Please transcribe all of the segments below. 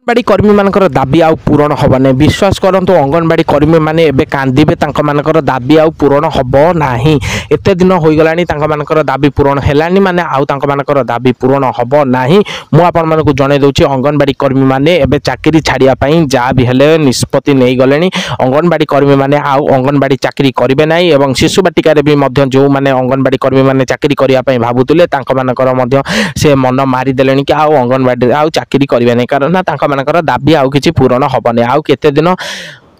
अंगनवाड़ी कर्मी मानकर दाबी आउ पूरण हम ना विश्वास करंतु अंगनवाड़ी कर्मी माने एबे कांदिबे तांको मानकर दाबी आउ पूरण हम नाही एते दिन होई गलानी तांको मानकर दाबी पूरण हेलानी माने आउ तांको मानकर दाबी पूरण हम नाही मु आपन मानकु जणे दउची अंगनवाड़ी कर्मी माने एबे चाकरी छाड़िया पई जा भी हेले निष्पत्ति नै गलेनी अंगनवाड़ी कर्मी माने आउ अंगनवाड़ी चाकरी करिवे नाही एवं शिशु बाटिका रे भी मध्य जो माने अंगनवाड़ी कर्मी माने चाकरी करिया पई भाबुतले तांको मानकर मध्य से मन मारी देलेनी कि आउ अंगनवाड़ी आउ चाकरी करिवे नै कारण तांको मानकर दाबी आउ किछि पूरण हबने आउ केते दिन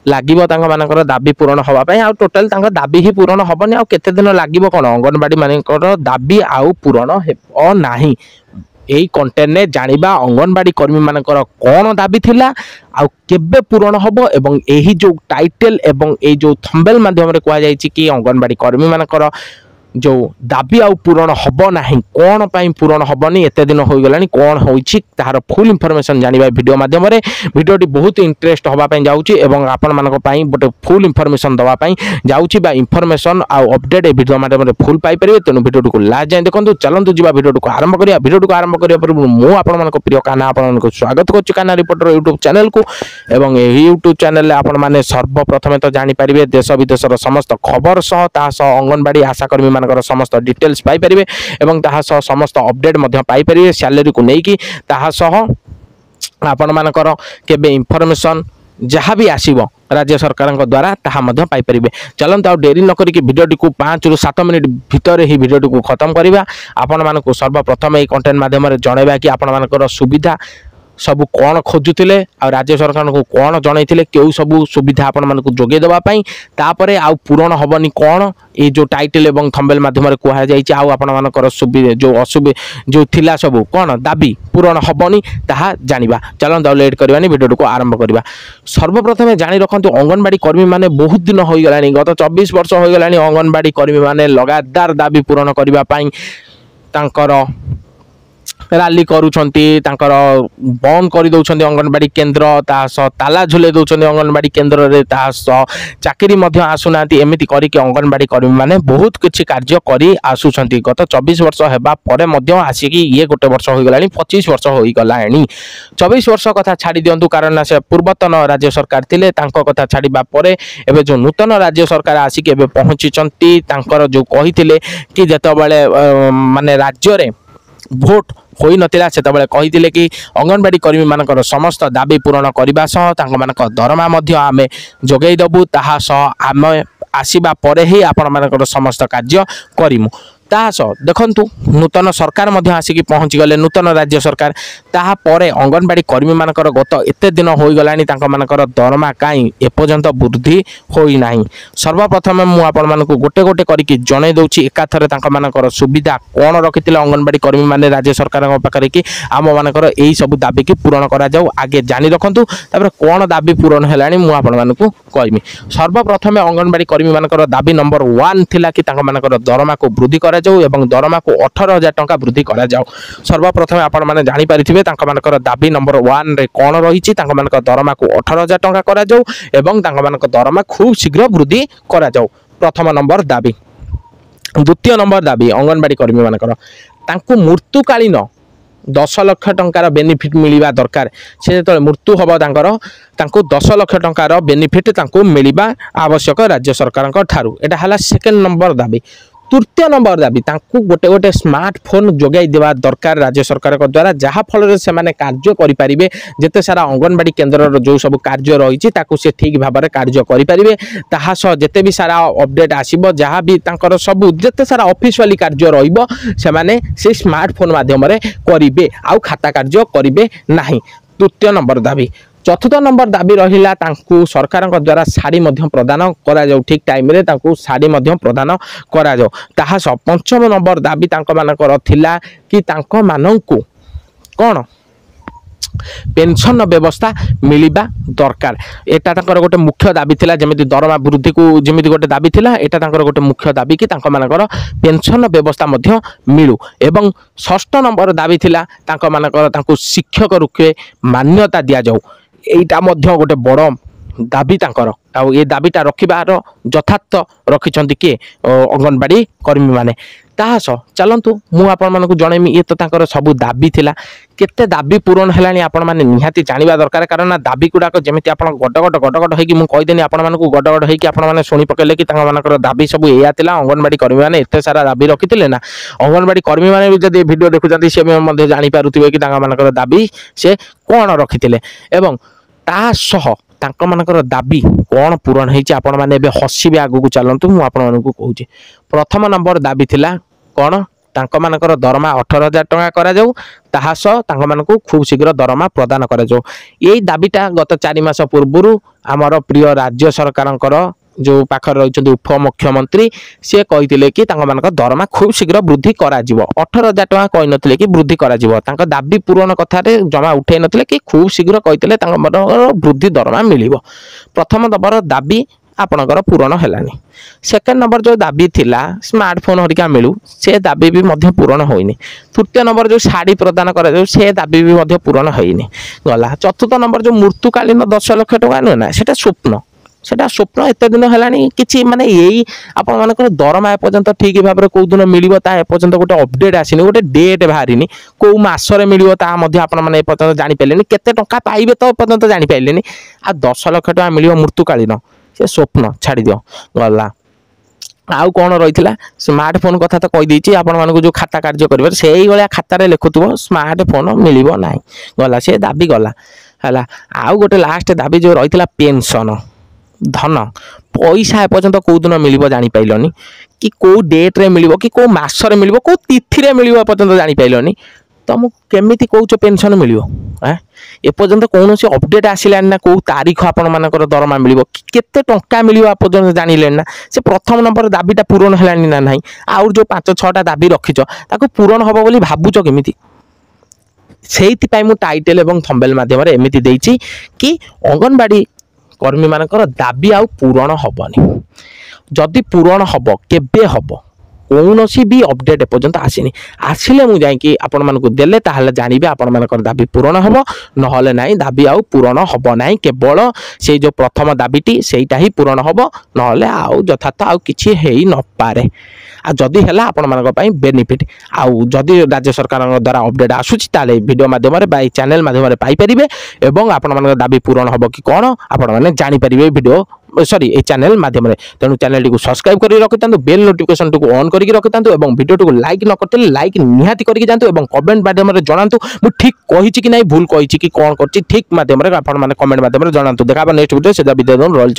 लागिबो तांको मानकर दाबी पूरण हवा पई आउ टोटल तांको दाबी ही पूरण हबने आउ केते दिन लागिबो कोन अंगनवाड़ी मानकर दाबी आउ पूरण हेबो नाही एई कंटेंट ने जानिबा अंगनवाड़ी कर्मी मानकर कोन दाबी थिला आउ केबे पूरण हबो एवं एही जो टाइटल एवं ए जो थंबनेल माध्यम रे कोआ जायछि कि अंगनवाड़ी कर्मी मानकर जो दाबी आउ पूरण हब नाही कोन पई पूरण हबनी एते दिन होई गलानी कोन होईछि तार फुल इंफॉर्मेशन जानिबा वीडियो माध्यम रे वीडियोटी बहुत इंटरेस्ट होबा पई जाउछि एवं आपन मानक पई बटे फुल इंफॉर्मेशन दवा पई जाउछि बा इंफॉर्मेशन आउ अपडेट ए वीडियो माध्यम रे फुल पाई परिबे तेनु वीडियोटी को लास्ट जाय देखंतु चलंतु जिबा वीडियोटी को आरंभ करिया वीडियोटी को आरंभ करिया पर मु आपन मानक प्रिय काना आपन मानक स्वागत करछु काना रिपोर्टर YouTube चैनल को एवं एही YouTube चैनल ले आपन माने सर्वप्रथमे तो जानि परिबे देश विदेशर समस्त खबर सह ता सह अंगनवाड़ी आशा कर्मी मानकर समस्त डिटेल्स पाई परिबे एवं ताहा सह समस्त अपडेट मध्य पाई परिबे सैलरी को नेकी ताहा सह आपण मानकर केबे इंफॉर्मेशन जहाँ भी आसीबो राज्य सरकार द्वारा ताहा मध्य पाई परिबे चलंत आ डेरी न करी कि वीडियोटी को 5 रु 7 मिनिट भितर ही वीडियोटी को खत्म करिबा आपण मानको सर्वप्रथम ए कंटेंट माध्यम रे जणैबा कि आपण मानकर सुविधा सब कौन खोजुले आ राज्य सरकार को कौन जनइथिले केउ सब सुविधा आपण मानकु जोगे देबा पई तापरे आ पूरण हबनी कौन ए जो टाइटल एवं थंबनेल माध्यम रे कोहा जाईछि आ आपण मानकर सुविधा जो असुविधा जो थिला सब कौन दाबी पूरण हबनी ताहा जानिबा चलन डाउनलोड करबानी वीडियो को आरंभ करबा सर्वप्रथम जानि रखंतु अंगनवाड़ी कर्मी माने बहुत दिन होई गलानी गत 24 वर्ष होई गलानी अंगनवाड़ी कर्मी माने लगातार दाबी पूरण करबा पई तांकर रैली करूछंती तांकर बंद कर दउछंती अंगनवाड़ी केंद्र तास ताला झुले दउछंती अंगनवाड़ी केंद्र रे तास चाकरी मध्य आसुनांती एमिति करी कि अंगनवाड़ी कर्मी माने बहुत किछि कार्य करी आसुछंती गत 24 वर्ष हेबा परे मध्य आसी कि ये गोटे वर्ष होई गलानी 25 वर्ष होई गलानी 24 वर्ष कथा छाडी दियंतु कारण से पूर्वतन राज्य सरकार थिले तांको कथा छाडीबा परे एबे जो नूतन राज्य सरकार आसी कि एबे पहुंचीचंती तांकर जो कहिथिले कि जेतबेले माने राज्य रे भोट होई नतिला सेतबेले कहिथिले कि अंगनवाड़ी कर्मी मानकर समस्त दाबी पूरण करबा सह तांको मानक दरमा मध्य आमे जोगै दबु ताहा सह आमे आसीबा परे ही आपण मानकर समस्त कार्य करिमु तास देखंतु नूतन सरकार मध्य आसिकी पहुंची गले नूतन राज्य सरकार ताहा परे अंगनवाड़ी कर्मी मानकर गत एते दिन होई गलानी तांको मानकर दरमा काई एपर्यंत वृद्धि होई नाही सर्वप्रथम मु आपण मानकु गोटे गोटे करी कि जणे दउची एकाथरे तांको मानकर सुविधा कोन रखितिले अंगनवाड़ी कर्मी माने राज्य सरकार पाखरे कि आम मानकर एई सब दाबी की पूरण करा जाऊ आगे जानि रखंतु तापर कोन दाबी पूरण हेलानी मु आपण मानकु कहमी सर्वप्रथम अंगनवाड़ी कर्मी मानकर दाबी नंबर 1 थिला कि तांको मानकर दरमा को वृद्धि करा जाऊ एवं दरमा को 18,000 टंका वृद्धि करा जाऊ सर्वप्रथम आपण माने जानि पारिथिबे तांको मानकर दाबी नंबर 1 रे कोन रहिछि तांको मानकर दरमा को 18,000 टंका करा जाऊ एवं तांको मानकर दरमा खूब शीघ्र वृद्धि करा जाऊ प्रथम नंबर दाबी द्वितीय नंबर दाबी अंगनवाड़ी कर्मी मानकर तांको मृत्युकालीन 10 लाख टंकार बेनिफिट मिलिबा दरकार से जो मृत्यु हम तांको 10 लाख टंकार बेनिफिट तांको मिलिबा आवश्यक राज्य सरकार ठारू एटा हला सेकेंड नंबर दाबी तृतीय नंबर दाबी तांको गोटे गोटे स्मार्टफोन जोगाई देवा दरकार राज्य सरकार द्वारा जहाँ फल से माने कार्य करि परिबे जेते सारा अंगनवाड़ी केंद्र जो सब कार्य रही ताकू से ठीक भाव में कार्य करि परिबे ताहा सह जेते भी सारा अपडेट आसीबो जहाँ भी तांकर सब जेते सारा ऑफिशियली कार्य रहिबो से माने से स्मार्टफोन माध्यम रे करिबे आउ खाता कार्य करिबे नाही तृतीय नंबर दाबी चतुर्थ नंबर दाबी रहिला तांकु सरकार द्वारा साड़ी मध्य प्रदान करा जाऊ ठीक टाइम रे तांकु साड़ी मध्य प्रदान करा जाऊ ताहा पंचम नंबर दाबी तांको मानकर थिला कि तांको मानंकु कोन पेंशन व्यवस्था मिलिबा दरकार एटा तांकर गोटे मुख्य दाबी थिला जेमिति दरमा वृद्धि को जेमिति गोटे दाबी थिला एटा तांकर गोटे मुख्य दाबी कि तांको मानकर पेंशन व्यवस्था मध्य मिलु एवं षष्ठ नंबर दाबी थिला तांको मानकर तांकु शिक्षक रूपे मान्यता दिया जाऊ एटा मध्य गोटे बड़ दाबी तांकर आ ये दाबीटा रखिबार यथार्थ रखिछंती के अंगनवाड़ी कर्मी माने ताहा सह चलतु मु आपको जनइमी ये तो तांकर सबू दाबी थिला केते दाबी पूरण हेलानी आपण माने निहाती जानिबा दरकार कारण दाबी गुडाक जेमिति आपण गड होइकी मु कहिदेनी आपण मानकु गड होइकी आपण माने सुनी पकेले कि तांका मानकर दाबी सब एया थिला अंगनवाड़ी कर्मी माने एते सारा दाबी रखिथिले ना अंगनवाड़ी कर्मी माने जदि वीडियो देखुचंती से मध्ये जानि पारुथिबे कि तांका मानकर दाबी से कोन रखिथिले एवं ता सह तांका मानकर दाबी कोन पूरण हेछि आपण माने एबे हसिबे आगु को चलंतु मु आपण मानकु कहूची प्रथम नंबर दाबी थिला कोन तांका मानकर दरमा 18,000 टका करा जाऊ ताहा सह तांका मानकु खूब शीघ्र दरमा प्रदान करा जाऊ एई दाबीटा गत 4 मास पूर्वरु आमर प्रिय राज्य सरकारंकर जो पाखर रही उप मुख्यमंत्री सी कही कि दरमा खूब शीघ्र वृद्धि करा 18,000 टका कही नथिले कि वृद्धि करा दाबी पूरण कथा जमा उठे नथिले कि खूब शीघ्र कही वृद्धि दरमा मिल प्रथम नंबर दाबी आपणकर पूरण हेलानी सेकेंड नंबर जो दाबी थिला स्मार्टफोन हरिका मिलू से दाबी भी मध्य पूरण होइनी तृतीय नंबर जो साड़ी प्रदान करा से दाबी भी मध्य पूरण होइनी गला चतुर्थ नंबर जो मृत्युकालीन 10 लाख टका नुहे ना सेटा स्वप्न एत दिन है कि माने यही आपण मानकर दरमा एपर्यंत ठीक भाव में कौ दिन मिल एपर्यंत गोटे अपडेट आसनी गोटे डेट बाहरी कौ मसरे मिल आपण मैंने एपर्यंत जापारे केते टंका पाइबे तो एपर्यंत जापारे आ 10 लाख टका मिल मृत्युकालीन से स्वप्न छाड़ दियो गला आउ कौन रही स्मार्टफोन कथा तो कहीदे आपण मानक जो खाता कार्य करेंगे से भाया खातार लिखुव स्मार्टफोन मिल ना गला से दाबी गला है आउ गोटे लास्ट दाबी जो रही पेंशन धन पैसा एपर्यंत कौ दिन मिल जापारनी कि कौ डेट्रे मिल कि कौ मसरे मिल कौ तिथि मिल एपर्यंत जापारनी तो मुझे कौच पेंशन मिल एपर्यंत कौन से अपडेट आसलानी ना कौ तारीख आपण मानकर दरमा मिल केते टंका मिल एपर्यंत जानिले ना से प्रथम नंबर दाबीटा पूरण हेलानी ना नहीं आउ जो 5-6टा दाबी रखिच ताको पूरण हम बोली भावुच केमिति से टाइटल एवं थंबनेल माध्यम एमती देछि कि अंगनवाड़ी कर्मी मानकर दाबी आउ पूरण हबनी जदि पूरण हब केबे हब कौन भी अपडेट एपर्यंत आसनी आसिले मुझे जाकि आपण मानकु देले ताहले जानिबे आपण मानकर दाबी पूरण हब नहले नाही दाबी आउ पूरण हब नाही केवल से जो प्रथम दाबीटी सेटा ही पूरण हब नहले आउ यथार्थ आउ किछि हेई न पारे आ जदि हैला आपण मानक पई बेनिफिट आउ जदि राज्य सरकार द्वारा अपडेट आसुछि ताले वीडियो माध्यम रे बाय चैनल माध्यम रे पाई परिबे एवं आपण मानक दाबी पूरण हब कि कोन आपण माने जानि परिबे वीडियो सॉरी ए चैनल माध्यम रे तेणु चैनल टी को सब्सक्राइब करी रखितांतु बेल नोटिफिकेशन टी को ऑन करी रखितांतु एवं वीडियो टी को लाइक न करते लाइक निहाती करी जानतु एवं कमेंट माध्यम रे जणांतु मु ठीक कहिछि कि नाही भूल कहिछि कि कोन करछि ठीक माध्यम रे आपण माने कमेंट माध्यम रे जणांतु देखाबा नेक्स्ट वीडियो से विदाय दन रोल।